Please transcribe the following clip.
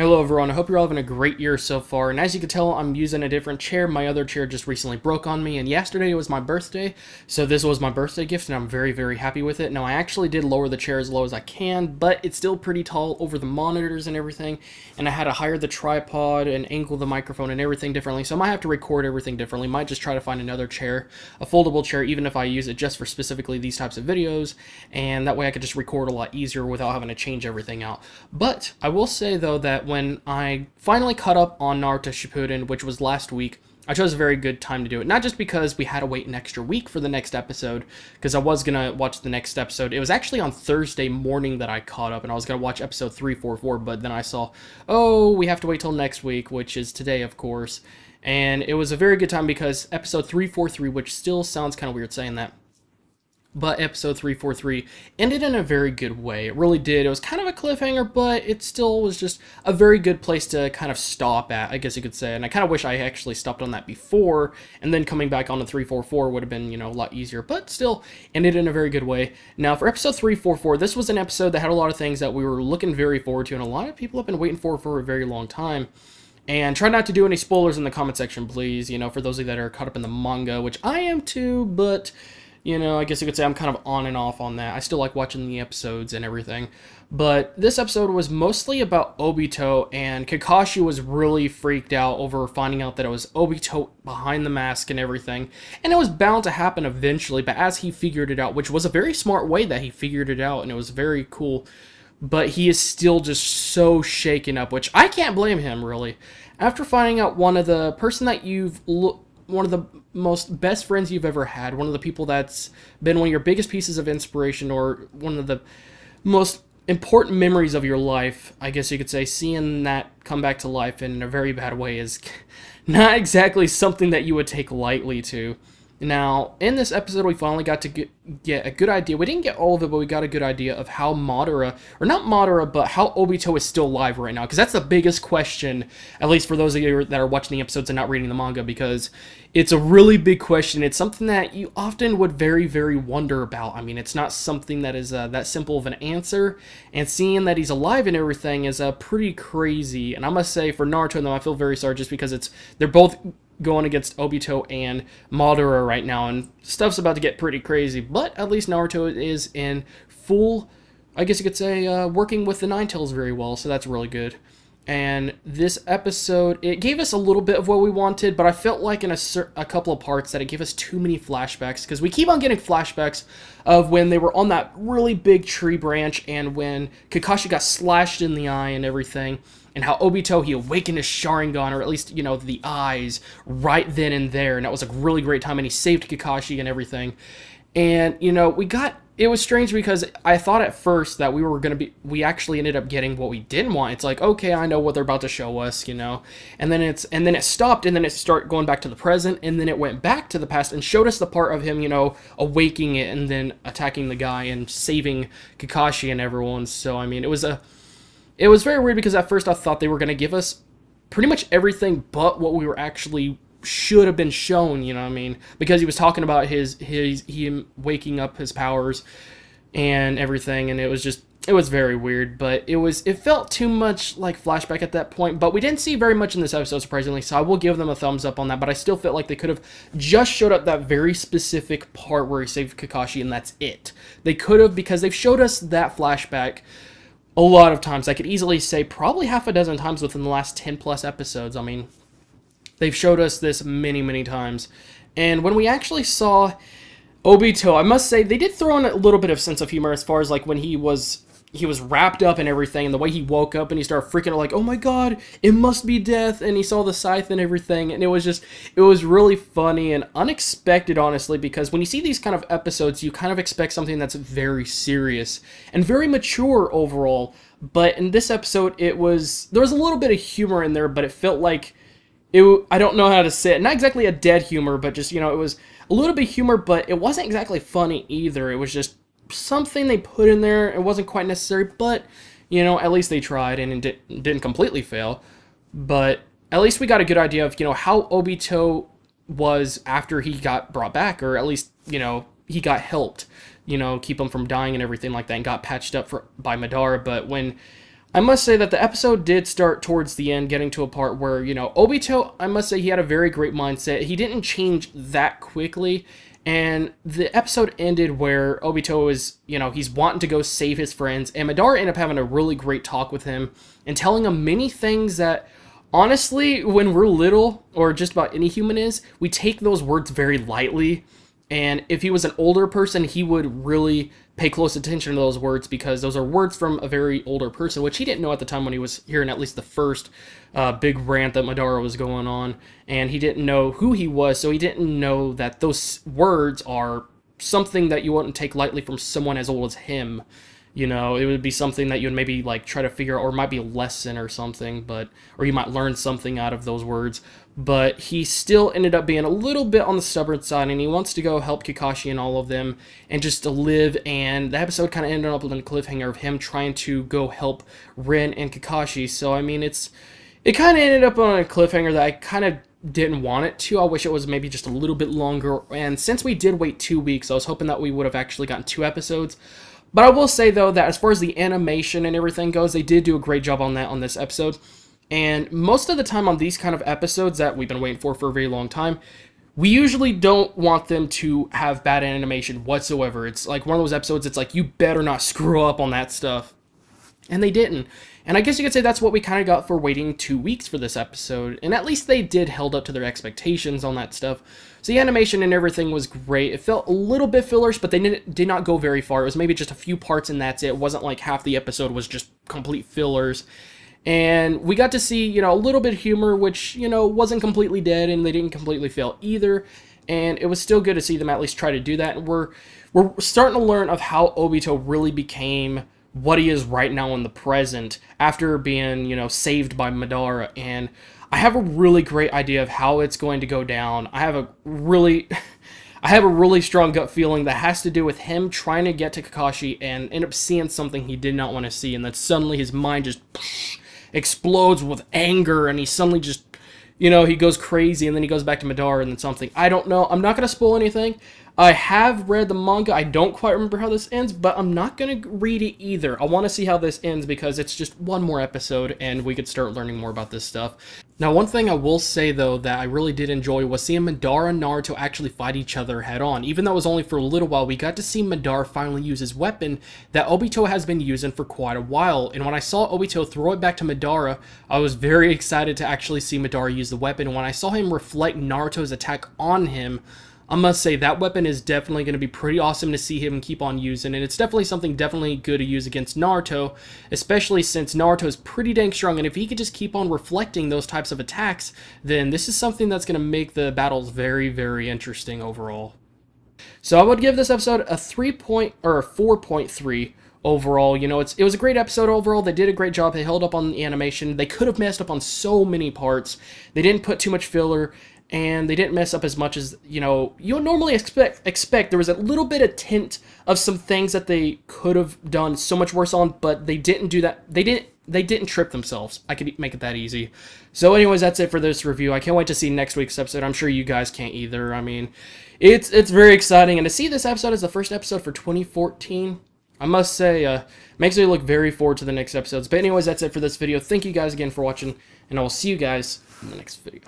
Hello everyone, I hope you're all having a great year so far, and as you can tell, I'm using a different chair. My other chair just recently broke on me, and yesterday was my birthday, so this was my birthday gift, and I'm very happy with it. Now, I actually did lower the chair as low as I can, but it's still pretty tall over the monitors and everything, and I had to hire the tripod and angle the microphone and everything differently, so I might have to record everything differently. Might just try to find another chair, a foldable chair, even if I use it just for specifically these types of videos, and that way I could just record a lot easier without having to change everything out. But I will say, though, that when I finally caught up on Naruto Shippuden, which was last week, I chose a very good time to do it. Not just because we had to wait an extra week for the next episode, because I was going to watch the next episode. It was actually on Thursday morning that I caught up, and I was going to watch episode 344, but then I saw, oh, we have to wait till next week, which is today, of course. And it was a very good time because episode 343, which still sounds kind of weird saying that, but episode 343 ended in a very good way. It really did. It was kind of a cliffhanger, but it still was just a very good place to kind of stop at, I guess you could say. And I kind of wish I actually stopped on that before, and then coming back on to 344 would have been, a lot easier, but still ended in a very good way. Now, for episode 344, this was an episode that had a lot of things that we were looking very forward to, and a lot of people have been waiting for a very long time. And try not to do any spoilers in the comment section, please, for those of you that are caught up in the manga, which I am too, but I guess you could say I'm kind of on and off on that. I still like watching the episodes and everything. But this episode was mostly about Obito, and Kakashi was really freaked out over finding out that it was Obito behind the mask and everything. And it was bound to happen eventually, but as he figured it out, which was a very smart way that he figured it out, and it was very cool, but he is still just so shaken up, which I can't blame him, really. After finding out one of the most best friends you've ever had, one of the people that's been one of your biggest pieces of inspiration, or one of the most important memories of your life, I guess you could say, seeing that come back to life in a very bad way is not exactly something that you would take lightly to. Now, in this episode, we finally got to get a good idea. We didn't get all of it, but we got a good idea of how Madara, or not Madara, but how Obito is still alive right now. Because that's the biggest question, at least for those of you that are watching the episodes and not reading the manga, because it's a really big question. It's something that you often would very wonder about. I mean, it's not something that is that simple of an answer, and seeing that he's alive and everything is pretty crazy. And I must say, for Naruto and them, I feel very sorry just because they're both going against Obito and Madara right now, and stuff's about to get pretty crazy, but at least Naruto is in full, I guess you could say, working with the Nine Tails very well, so that's really good. And this episode, it gave us a little bit of what we wanted, but I felt like in a couple of parts that it gave us too many flashbacks, because we keep on getting flashbacks of when they were on that really big tree branch, and when Kakashi got slashed in the eye and everything, and how Obito, he awakened his Sharingan, or at least, the eyes, right then and there, and that was a really great time, and he saved Kakashi and everything. And, it was strange because I thought at first that we actually ended up getting what we didn't want. It's like, okay, I know what they're about to show us, and then it stopped, and then it started going back to the present, and then it went back to the past and showed us the part of him, awaking it and then attacking the guy and saving Kakashi and everyone. So, I mean, it was very weird because at first I thought they were going to give us pretty much everything but what we were actually should have been shown, what I mean? Because he was talking about him waking up his powers and everything, and it was very weird, but it felt too much like flashback at that point, but we didn't see very much in this episode, surprisingly, so I will give them a thumbs up on that, but I still felt like they could have just showed up that very specific part where he saved Kakashi, and that's it. They could have, because they've showed us that flashback a lot of times. I could easily say probably half a dozen times within the last 10 plus episodes. I mean, they've showed us this many times. And when we actually saw Obito, I must say they did throw in a little bit of sense of humor as far as like when he was wrapped up and everything, and the way he woke up and he started freaking out like, oh my god, it must be death, and he saw the scythe and everything, and it was really funny and unexpected, honestly, because when you see these kind of episodes, you kind of expect something that's very serious and very mature overall, but in this episode, there was a little bit of humor in there, but it felt like, I don't know how to say it, not exactly a dead humor, but just, it was a little bit of humor, but it wasn't exactly funny either. It was just something they put in there. It wasn't quite necessary, but, at least they tried, and it didn't completely fail. But at least we got a good idea of, how Obito was after he got brought back, or at least, he got helped, keep him from dying and everything like that, and got patched up by Madara. But when I must say that the episode did start towards the end, getting to a part where, Obito, I must say he had a very great mindset. He didn't change that quickly. And the episode ended where Obito is, he's wanting to go save his friends. And Madara ended up having a really great talk with him and telling him many things that, honestly, when we're little, or just about any human is, we take those words very lightly. And if he was an older person, he would really pay close attention to those words because those are words from a very older person, which he didn't know at the time when he was hearing at least the first big rant that Madara was going on. And he didn't know who he was, so he didn't know that those words are something that you wouldn't take lightly from someone as old as him. It would be something that you would maybe like try to figure out, or it might be a lesson or something, or you might learn something out of those words. But he still ended up being a little bit on the stubborn side, and he wants to go help Kakashi and all of them, and just to live. And the episode kind of ended up with a cliffhanger of him trying to go help Rin and Kakashi. So I mean, it kind of ended up on a cliffhanger that I kind of didn't want it to. I wish it was maybe just a little bit longer. And since we did wait 2 weeks, I was hoping that we would have actually gotten 2 episodes. But I will say, though, that as far as the animation and everything goes, they did do a great job on that on this episode. And most of the time on these kind of episodes that we've been waiting for a very long time, we usually don't want them to have bad animation whatsoever. It's like one of those episodes, it's like, you better not screw up on that stuff. And they didn't. And I guess you could say that's what we kind of got for waiting 2 weeks for this episode. And at least they did held up to their expectations on that stuff. So the animation and everything was great. It felt a little bit fillerish, but they did not go very far. It was maybe just a few parts and that's it. It wasn't like half the episode was just complete fillers. And we got to see, a little bit of humor, which, wasn't completely dead, and they didn't completely fail either. And it was still good to see them at least try to do that. And we're starting to learn of how Obito really became what he is right now in the present after being, saved by Madara. And I have a really great idea of how it's going to go down. I have a really strong gut feeling that has to do with him trying to get to Kakashi and end up seeing something he did not want to see, and that suddenly his mind just explodes with anger, and he suddenly just, he goes crazy, and then he goes back to Madara, and then something. I don't know. I'm not going to spoil anything. I have read the manga. I don't quite remember how this ends, but I'm not going to read it either. I want to see how this ends because it's just one more episode, and we could start learning more about this stuff. Now, one thing I will say, though, that I really did enjoy was seeing Madara and Naruto actually fight each other head-on. Even though it was only for a little while, we got to see Madara finally use his weapon that Obito has been using for quite a while. And when I saw Obito throw it back to Madara, I was very excited to actually see Madara use the weapon. And when I saw him reflect Naruto's attack on him, I must say that weapon is definitely going to be pretty awesome to see him keep on using, and it's definitely something definitely good to use against Naruto, especially since Naruto is pretty dang strong, and if he could just keep on reflecting those types of attacks, then this is something that's going to make the battles very, very interesting overall. So I would give this episode a 4.3 overall. It was a great episode overall. They did a great job. They held up on the animation. They could have messed up on so many parts. They didn't put too much filler, and they didn't mess up as much as, you would normally expect. There was a little bit of tint of some things that they could have done so much worse on, but they didn't do that. They didn't trip themselves. I could make it that easy. So anyways, that's it for this review. I can't wait to see next week's episode. I'm sure you guys can't either. I mean, it's very exciting, and to see this episode as the first episode for 2014, I must say, makes me look very forward to the next episodes. But anyways, that's it for this video. Thank you guys again for watching, and I will see you guys in the next video.